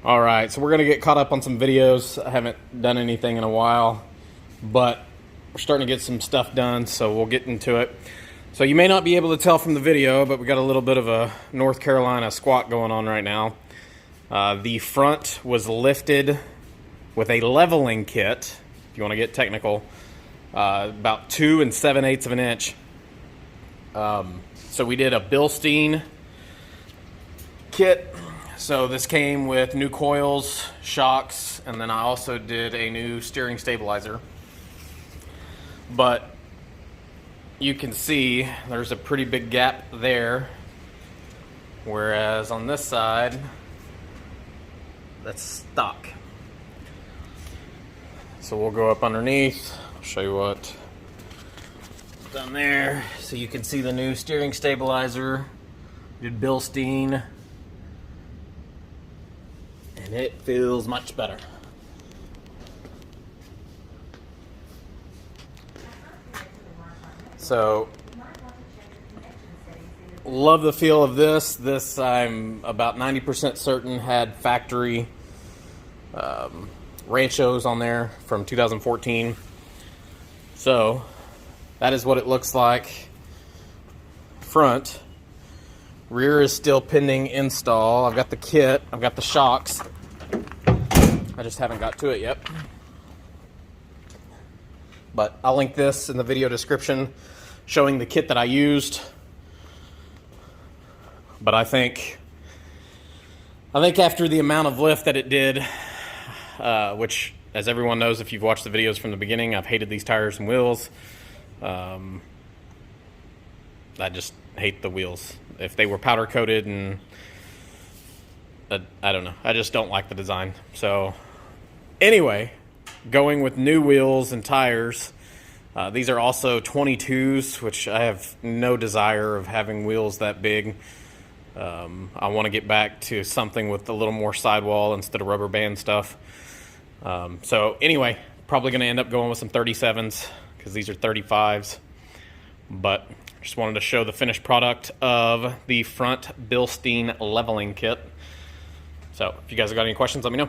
All right, so we're gonna get caught up on some videos. I haven't done anything in a while, but we're starting to get some stuff done, so we'll get into it. So you may not be able to tell from the video, but we got a little bit of a North Carolina squat going on right now. The front was lifted with a leveling kit, if you want to get technical, about 2 7/8 of an inch. So we did a Bilstein kit. So this came with new coils, shocks, and then I also did a new steering stabilizer. But you can see there's a pretty big gap there, whereas on this side, that's stock. So we'll go up underneath, I'll show you what done there. So you can see the new steering stabilizer, did Bilstein, and it feels much better. So, love the feel of this. This, I'm about 90% certain, had factory Ranchos on there from 2014. So, that is what it looks like front. Rear is still pending install. I've got the kit, I've got the shocks. I just haven't got to it yet. But I'll link this in the video description showing the kit that I used. But I think after the amount of lift that it did, which, as everyone knows if you've watched the videos from the beginning, I've hated these tires and wheels. I just hate the wheels. If they were powder coated, and I don't know, I just don't like the design. So anyway, going with new wheels and tires. These are also 22s, which I have no desire of having wheels that big. I want to get back to something with a little more sidewall instead of rubber band stuff. So anyway, probably going to end up going with some 37s because these are 35s. But just wanted to show the finished product of the front Bilstein leveling kit. So if you guys have got any questions, let me know.